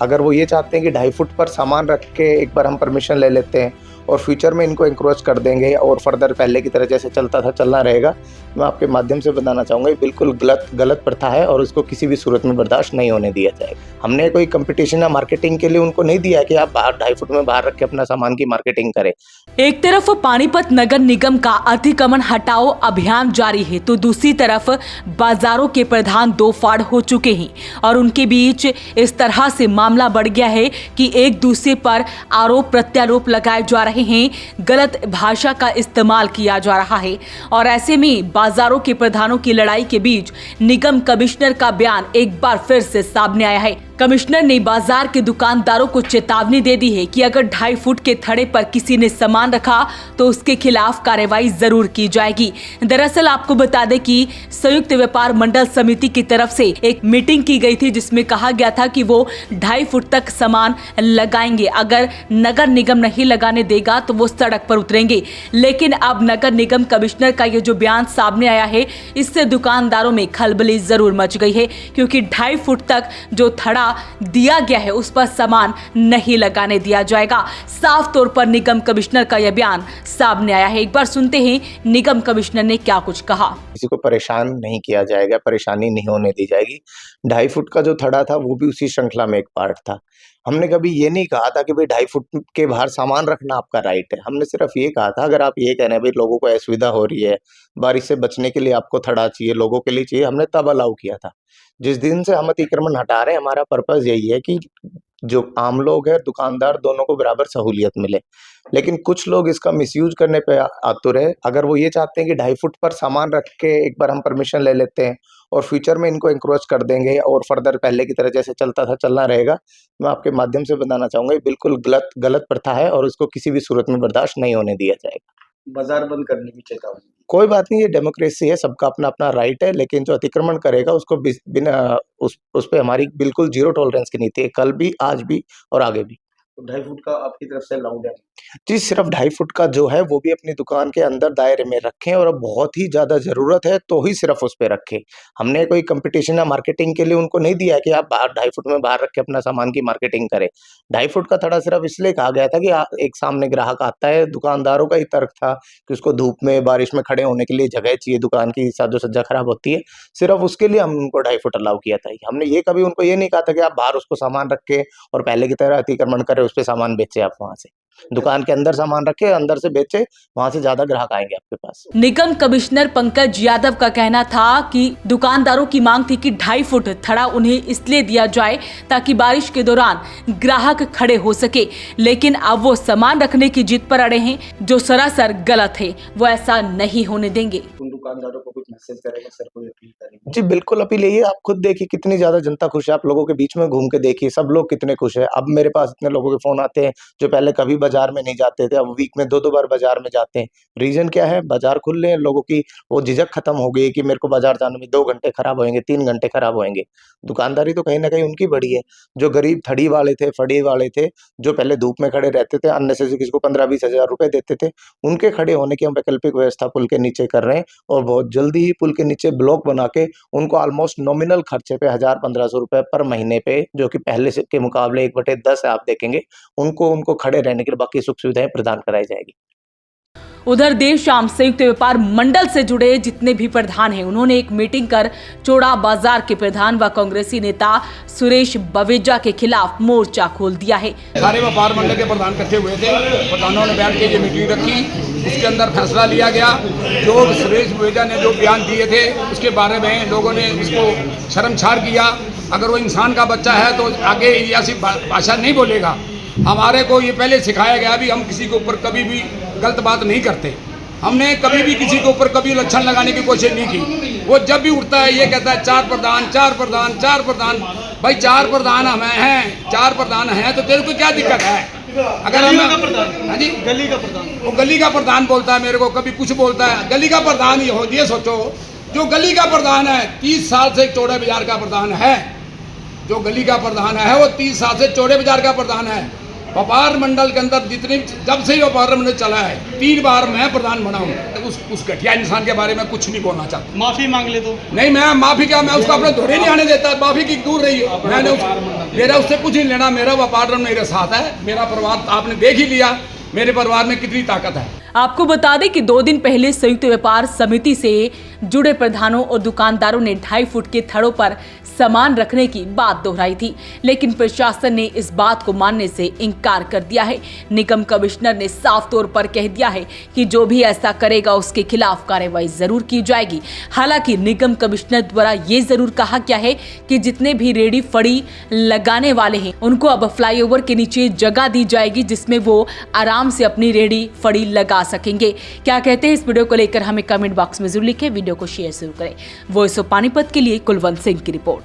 अगर वो ये चाहते हैं कि 2.5 फुट पर सामान रख के एक बार हम परमिशन ले लेते हैं और फ्यूचर में इनको इंक्रोच कर देंगे और फर्दर पहले की तरह जैसे चलता था चलना रहेगा, मैं आपके माध्यम से बताना चाहूँगा ये बिल्कुल गलत प्रथा है और उसको किसी भी सूरत में बर्दाश्त नहीं होने दिया जाएगा। हमने कोई कंपटीशन या मार्केटिंग के लिए उनको नहीं दिया है कि आप बाहर 2.5 फुट में बाहर रख के अपना सामान की मार्केटिंग करें। एक तरफ पानीपत नगर निगम का अतिक्रमण हटाओ अभियान जारी है तो दूसरी तरफ बाजारों के प्रधान दो फाड़ हो चुके हैं और उनके बीच इस तरह से मामला बढ़ गया है कि एक दूसरे पर आरोप प्रत्यारोप लगाए जा रहे हैं, गलत भाषा का इस्तेमाल किया जा रहा है और ऐसे में बाजारों के प्रधानों की लड़ाई के बीच निगम कमिश्नर का बयान एक बार फिर से सामने आया है। कमिश्नर ने बाजार के दुकानदारों को चेतावनी दे दी है कि अगर 2.5 फुट के थड़े पर किसी ने सामान रखा तो उसके खिलाफ कार्रवाई जरूर की जाएगी। दरअसल आपको बता दें कि संयुक्त व्यापार मंडल समिति की तरफ से एक मीटिंग की गई थी जिसमें कहा गया था कि वो 2.5 फुट तक सामान लगाएंगे, अगर नगर निगम नहीं लगाने देगा तो वो सड़क पर उतरेंगे। लेकिन अब नगर निगम कमिश्नर का ये जो बयान सामने आया है इससे दुकानदारों में खलबली जरूर मच गई है, क्योंकि 2.5 फुट तक जो थड़ा दिया गया है उस पर सामान नहीं लगाने दिया जाएगा। साफ तौर पर निगम कमिश्नर का यह बयान सामने आया है। एक बार सुनते हैं निगम कमिश्नर ने क्या कुछ कहा। किसी को परेशान नहीं किया जाएगा, परेशानी नहीं होने दी जाएगी। 2.5 फुट का जो थड़ा था वो भी उसी श्रृंखला में एक पार्ट था। हमने कभी ये नहीं कहा था कि भाई 2.5 फुट के बाहर सामान रखना आपका राइट है। हमने सिर्फ ये कहा था अगर आप ये कह रहे हैं भाई लोगों को असुविधा हो रही है, बारिश से बचने के लिए आपको थड़ा चाहिए, लोगों के लिए चाहिए, हमने तब अलाउ किया था। जिस दिन से हम अतिक्रमण हटा रहे हैं हमारा पर्पज यही है कि जो आम लोग हैं, दुकानदार, दोनों को बराबर सहूलियत मिले। लेकिन कुछ लोग इसका मिसयूज करने पे आतुर है। अगर वो ये चाहते हैं कि 2.5 फुट पर सामान रख के एक बार हम परमिशन ले लेते हैं और फ्यूचर में इनको इंक्रोच कर देंगे और फर्दर पहले की तरह जैसे चलता था चलना रहेगा, मैं आपके माध्यम से बताना चाहूँगा ये बिल्कुल गलत प्रथा है और उसको किसी भी सूरत में बर्दाश्त नहीं होने दिया जाएगा। बाजार बंद करने की चेतावनी। कोई बात नहीं, ये डेमोक्रेसी है, सबका अपना राइट है, लेकिन जो अतिक्रमण करेगा उसको बिना उस पे हमारी बिल्कुल जीरो टॉलरेंस की नीति है, कल भी, आज भी और आगे भी। तो 2.5 फुट का आपकी तरफ से अलाउड है? जी, सिर्फ 2.5 फुट का जो है वो भी अपनी दुकान के अंदर दायरे में रखें और अब बहुत ही ज़्यादा ज़रूरत है तो ही सिर्फ उस पे रखें। हमने कोई कंपटीशन या मार्केटिंग के लिए उनको नहीं दिया है कि आप बाहर 2.5 फुट में बाहर रख के अपना सामान की मार्केटिंग करें। 2.5 फुट का थड़ा सिर्फ इसलिए कहा गया था कि एक सामने ग्राहक आता है, दुकानदारों का ही तर्क था कि उसको धूप में, बारिश में खड़े होने के लिए जगह चाहिए, दुकान की साजो-सज्जा खराब होती है। सिर्फ उसके लिए हम उनको 2.5 फुट अलाउ किया था। हमने ये कभी उनको ये नहीं कहा था कि आप बाहर उसको सामान रख के और पहले की तरह अतिक्रमण करें, उस पे सामान बेचें आप वहाँ से। दुकान के अंदर सामान रखे, अंदर से बेचे, वहां से ज्यादा ग्राहक आएंगे आपके पास। निगम कमिश्नर पंकज यादव का कहना था कि दुकानदारों की मांग थी कि 2.5 फुट थड़ा उन्हें इसलिए दिया जाए ताकि बारिश के दौरान ग्राहक खड़े हो सके, लेकिन अब वो सामान रखने की जिद पर अड़े हैं जो सरासर गलत है। वो ऐसा नहीं होने देंगे। उन दुकानदारों को कुछ मैसेज करेंगे सर, कोई अपील करेंगे? जी बिल्कुल अपील यही है, आप खुद देखिए कितनी ज्यादा जनता खुश है, आप लोगों के बीच में घूम के देखिए सब लोग कितने खुश है। अब मेरे पास इतने लोगों के फोन आते हैं जो पहले कभी बाजार में नहीं जाते थे, अब वीक में 2-2 बार बाजार में जाते हैं। रीजन क्या है? बाजार खुल रहे हैं, लोगों की वो झिझक खत्म हो गई कि मेरे को बाजार जाने में 2 घंटे खराब होंगे, 3 घंटे खराब होंगे। दुकानदारी तो कहीं ना कहीं उनकी बढ़ी है। जो गरीब थड़ी वाले थे, फड़ी वाले थे, जो पहले धूप में खड़े रहते थे, अननेसेसरी किसी को 15-20 हजार रुपए देते थे, उनके खड़े होने की हम वैकल्पिक व्यवस्था पुल के नीचे कर रहे हैं और बहुत जल्दी ही पुल के नीचे ब्लॉक बना के उनको ऑलमोस्ट नॉमिनल खर्चे पे 1000-1500 रुपए पर महीने पे, जो कि पहले से के मुकाबले 1/10 है, आप देखेंगे उनको खड़े रहने के लिए बाकी सुख सुविधाएं प्रदान कराई जाएगी। उधर देर शाम संयुक्त व्यापार मंडल से जुड़े जितने भी प्रधान हैं उन्होंने एक मीटिंग कर चोड़ा बाजार के प्रधान व कांग्रेसी नेता सुरेश बवेजा के खिलाफ मोर्चा खोल दिया है। सारे व्यापार मंडल के प्रधान इकट्ठे हुए थे, प्रधानों ने बैठ के ये मीटिंग रखी, उसके अंदर फैसला लिया गया। जो सुरेश बवेजा ने जो बयान दिए थे उसके बारे में लोगों ने इसको शर्मसार किया। अगर वो इंसान का बच्चा है तो आगे ऐसी भाषा नहीं बोलेगा। हमारे को ये पहले सिखाया गया भी हम किसी के ऊपर कभी भी गलत बात नहीं करते। हमने कभी भी किसी के ऊपर कभी लक्षण लगाने की कोशिश नहीं की। वो जब भी उठता है ये कहता है 4 प्रधान 4 प्रधान 4 प्रधान। भाई 4 प्रधान हमें हैं, 4 प्रधान हैं तो तेरे को क्या दिक्कत है? अगर हम हाँ जी गली का प्रधान, वो गली का प्रधान बोलता है मेरे को, कभी कुछ बोलता है। गली का प्रधान ये हो, ये सोचो जो गली का प्रधान है 30 साल से चौड़े बाजार का प्रधान है। जो गली का प्रधान है वो 30 साल से चौड़े बाजार का प्रधान है। व्यापार मंडल के अंदर जितने जब से ही व्यापार मंडल चला है 3 बार मैं प्रधान बना हूँ। उस घटिया इंसान के बारे में कुछ नहीं बोलना चाहता। माफी मांग ले तो नहीं, मैं माफी क्या, मैं उसको अपने धोरे नहीं आने देता। माफी की दूर रही है, मैंने मेरा उससे कुछ नहीं लेना। मेरा व्यापार मेरे साथ है, मेरा परिवार आपने देख ही लिया मेरे परिवार में कितनी ताकत है। आपको बता दें कि 2 दिन पहले संयुक्त व्यापार समिति से जुड़े प्रधानों और दुकानदारों ने 2.5 फुट के थड़ों पर सामान रखने की बात दोहराई थी, लेकिन प्रशासन ने इस बात को मानने से इनकार कर दिया है। निगम कमिश्नर ने साफ तौर पर कह दिया है कि जो भी ऐसा करेगा उसके खिलाफ कार्रवाई जरूर की जाएगी। हालांकि निगम कमिश्नर द्वारा ये जरूर कहा गया है कि जितने भी रेडी फड़ी लगाने वाले हैं उनको अब फ्लाईओवर के नीचे जगह दी जाएगी, जिसमें वो आराम से अपनी रेडी फड़ी लगा सकेंगे। क्या कहते हैं इस वीडियो को लेकर हमें कमेंट बॉक्स में जरूर लिखें, वीडियो को शेयर जरूर करें। वॉइस ऑफ पानीपत के लिए कुलवंत सिंह की रिपोर्ट।